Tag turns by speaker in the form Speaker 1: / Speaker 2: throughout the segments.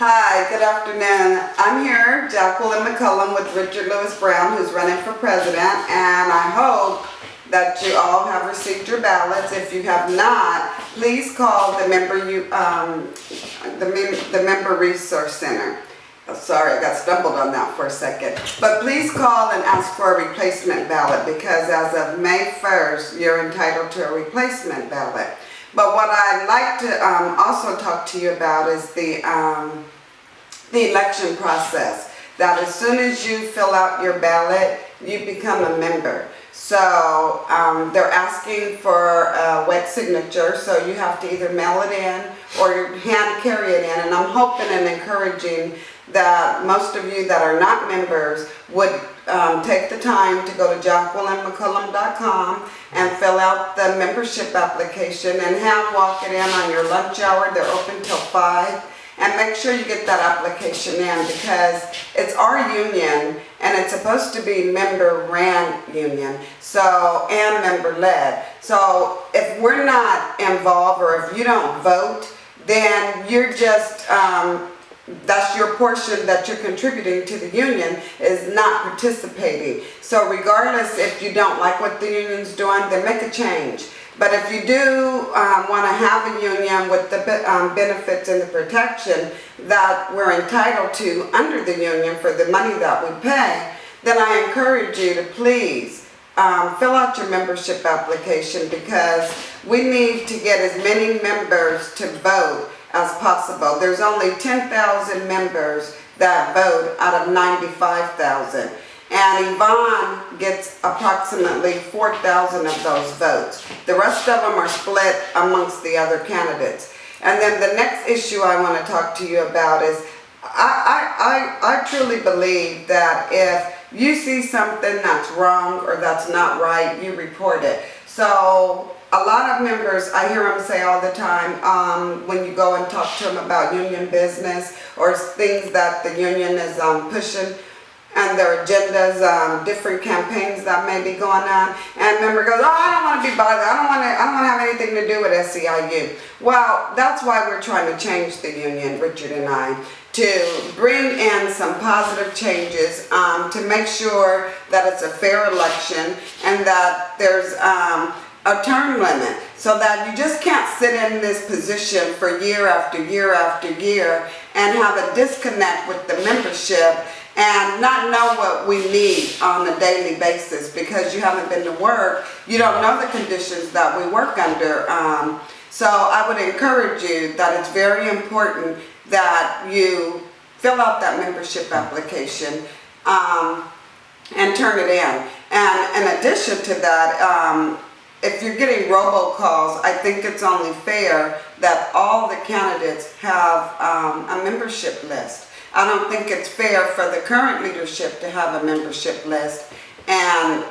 Speaker 1: Hi, good afternoon. I'm here, Jacqueline McCullum with Richard Lewis Brown, who's running for president, and I hope that you all have received your ballots. If you have not, please call the member resource center. Oh, sorry, I got stumbled on that for a second. But please call and ask for a replacement ballot, because as of May 1st, you're entitled to a replacement ballot. But what I'd like to also talk to you about is the election process. That as soon as you fill out your ballot, you become a member. So they're asking for a wet signature, so you have to either mail it in or hand carry it in. And I'm hoping and encouraging that most of you that are not members would take the time to go to JacquelineMcCullum.com and fill out the membership application and hand walk it in on your lunch hour. They're open till 5. And make sure you get that application in, because it's our union and it's supposed to be member-ran union, so, and member-led. So if we're not involved, or if you don't vote, then you're just, that's your portion that you're contributing to the union, is not participating. So regardless, if you don't like what the union's doing, then make a change. But if you do want to have a union with the benefits and the protection that we're entitled to under the union for the money that we pay, then I encourage you to please fill out your membership application, because we need to get as many members to vote as possible. There's only 10,000 members that vote out of 95,000. And Yvonne gets approximately 4,000 of those votes. The rest of them are split amongst the other candidates. And then the next issue I want to talk to you about is, I truly believe that if you see something that's wrong or that's not right, you report it. So a lot of members, I hear them say all the time, when you go and talk to them about union business or things that the union is pushing, and their agendas, different campaigns that may be going on, and a member goes, oh, I don't want to be bothered, I don't want to have anything to do with SEIU. Well, that's why we're trying to change the union, Richard and I, to bring in some positive changes, to make sure that it's a fair election and that there's a term limit, so that you just can't sit in this position for year after year after year and have a disconnect with the membership and not know what we need on a daily basis, because you haven't been to work. You don't know the conditions that we work under. So I would encourage you that it's very important that you fill out that membership application and turn it in. And in addition to that, if you're getting robocalls, I think it's only fair that all the candidates have a membership list. I don't think it's fair for the current leadership to have a membership list and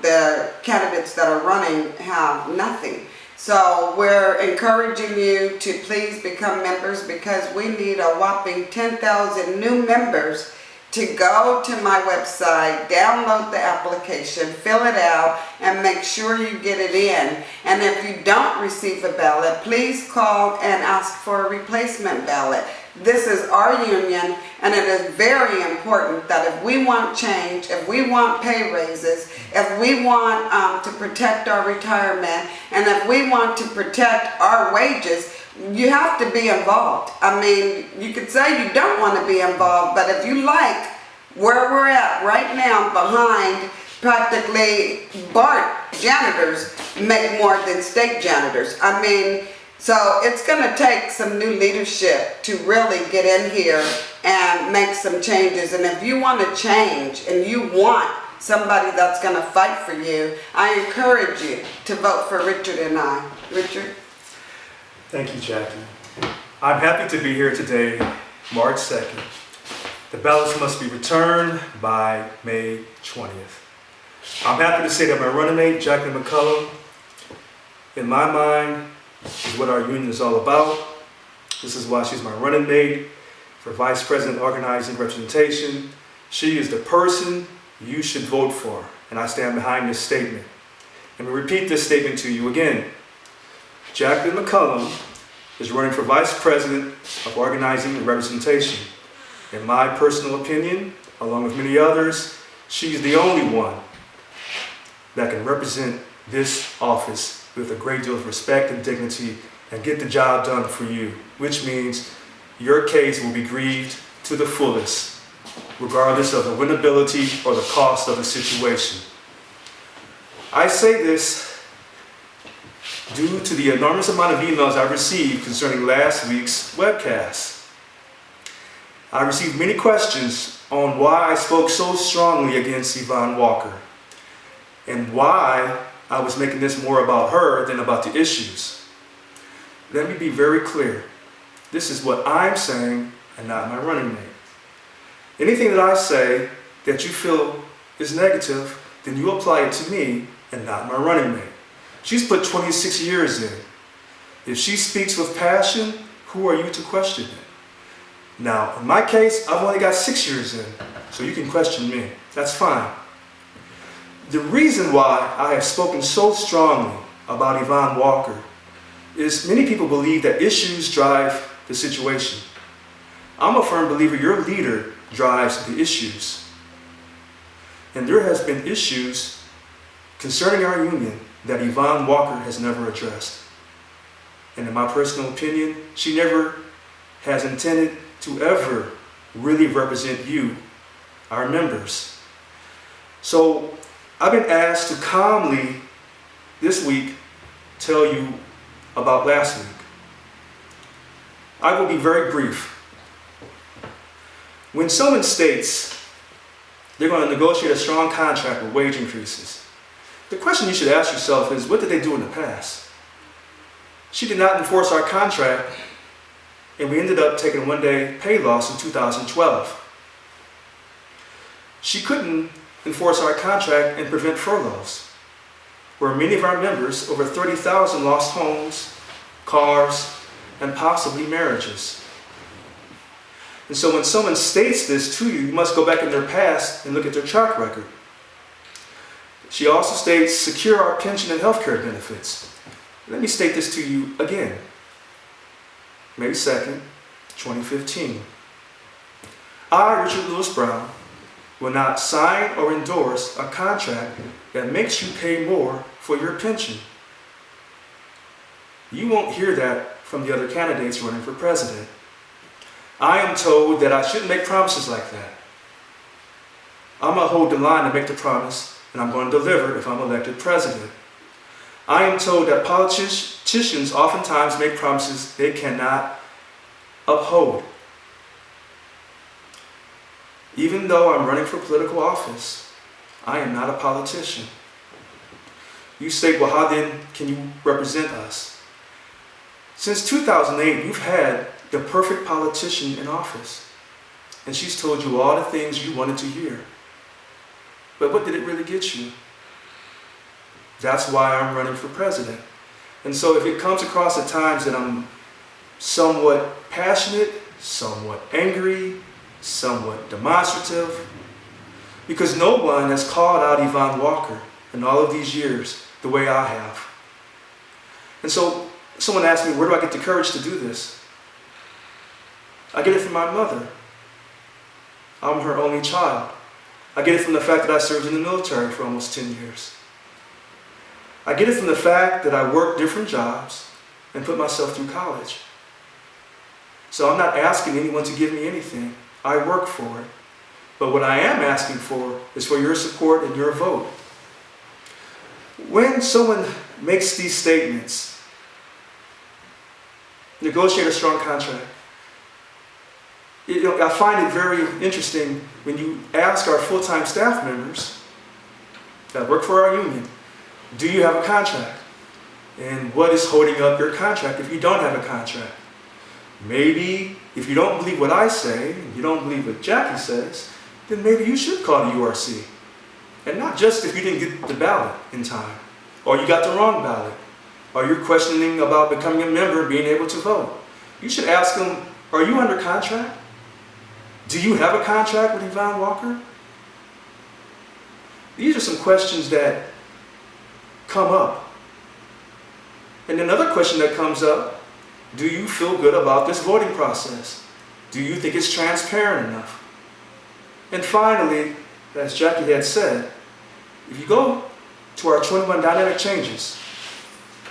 Speaker 1: the candidates that are running have nothing. So we're encouraging you to please become members, because we need a whopping 10,000 new members to go to my website, download the application, fill it out, and make sure you get it in. And if you don't receive a ballot, please call and ask for a replacement ballot. This is our union, and it is very important that if we want change, if we want pay raises, if we want to protect our retirement, and if we want to protect our wages, you have to be involved. I mean, you could say you don't want to be involved, but if you like where we're at right now, behind practically BART janitors make more than state janitors. I mean, so it's going to take some new leadership to really get in here and make some changes. And if you want to change and you want somebody that's going to fight for you, I encourage you to vote for Richard and I. Richard?
Speaker 2: Thank you, Jackie. I'm happy to be here today, March 2nd. The ballots must be returned by May 20th. I'm happy to say that my running mate, Jacqueline McCullum, in my mind, is what our union is all about. This is why she's my running mate for Vice President Organizing Representation. She is the person you should vote for, and I stand behind this statement. Let me repeat this statement to you again. Jacqueline McCullum is running for Vice President of Organizing and Representation. In my personal opinion, along with many others, she's the only one that can represent this office with a great deal of respect and dignity and get the job done for you, which means your case will be grieved to the fullest, regardless of the winnability or the cost of the situation. I say this due to the enormous amount of emails I received concerning last week's webcast. I received many questions on why I spoke so strongly against Yvonne Walker and why I was making this more about her than about the issues. Let me be very clear. This is what I'm saying and not my running mate. Anything that I say that you feel is negative, then you apply it to me and not my running mate. She's put 26 years in. If she speaks with passion, who are you to question it? Now, in my case, I've only got 6 years in, so you can question me. That's fine. The reason why I have spoken so strongly about Yvonne Walker is many people believe that issues drive the situation. I'm a firm believer your leader drives the issues. And there has been issues concerning our union that Yvonne Walker has never addressed. And in my personal opinion, she never has intended to ever really represent you, our members. So I've been asked to calmly this week tell you about last week. I will be very brief. When someone states they're going to negotiate a strong contract with wage increases, the question you should ask yourself is, what did they do in the past? She did not enforce our contract, and we ended up taking a one-day pay loss in 2012. She couldn't enforce our contract and prevent furloughs, where many of our members, over 30,000, lost homes, cars, and possibly marriages. And so when someone states this to you, you must go back in their past and look at their track record. She also states, secure our pension and health care benefits. Let me state this to you again. May 2nd, 2015. I, Richard Lewis Brown, will not sign or endorse a contract that makes you pay more for your pension. You won't hear that from the other candidates running for president. I am told that I shouldn't make promises like that. I'm going to hold the line and make the promise, and I'm going to deliver if I'm elected president. I am told that politicians oftentimes make promises they cannot uphold. Even though I'm running for political office, I am not a politician. You state, well, how then can you represent us? Since 2008, you've had the perfect politician in office, and she's told you all the things you wanted to hear. But what did it really get you? That's why I'm running for president. And so if it comes across at times that I'm somewhat passionate, somewhat angry, somewhat demonstrative, because no one has called out Yvonne Walker in all of these years the way I have. And so someone asked me, where do I get the courage to do this? I get it from my mother. I'm her only child. I get it from the fact that I served in the military for almost 10 years. I get it from the fact that I worked different jobs and put myself through college. So I'm not asking anyone to give me anything. I work for it. But what I am asking for is for your support and your vote. When someone makes these statements, negotiate a strong contract, I find it very interesting when you ask our full-time staff members that work for our union, do you have a contract? And what is holding up your contract if you don't have a contract? Maybe if you don't believe what I say, and you don't believe what Jackie says, then maybe you should call the URC. And not just if you didn't get the ballot in time, or you got the wrong ballot, or you're questioning about becoming a member and being able to vote. You should ask them, are you under contract? Do you have a contract with Yvonne Walker? These are some questions that come up. And another question that comes up Do you feel good about this voting process? Do you think it's transparent enough? And finally, as Jackie had said, if you go to our 21 dynamic changes,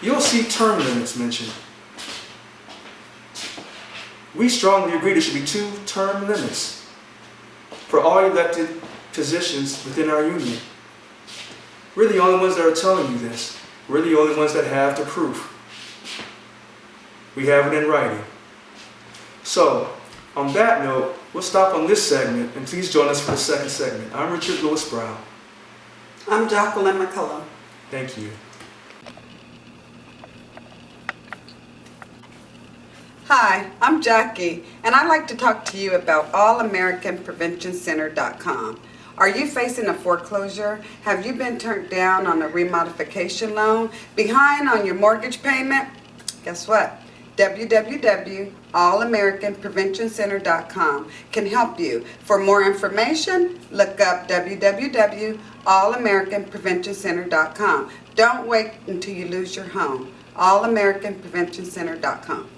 Speaker 2: you'll see term limits mentioned. We strongly agree there should be 2 term limits for all elected positions within our union. We're the only ones that are telling you this. We're the only ones that have the proof. We have it in writing. So, on that note, we'll stop on this segment, and please join us for the second segment. I'm Richard Lewis Brown.
Speaker 1: I'm Jacqueline McCullough.
Speaker 2: Thank you.
Speaker 1: Hi, I'm Jackie, and I'd like to talk to you about allamericanpreventioncenter.com. Are you facing a foreclosure? Have you been turned down on a remodification loan? Behind on your mortgage payment? Guess what? www.allamericanpreventioncenter.com can help you. For more information, look up www.allamericanpreventioncenter.com. Don't wait until you lose your home. allamericanpreventioncenter.com.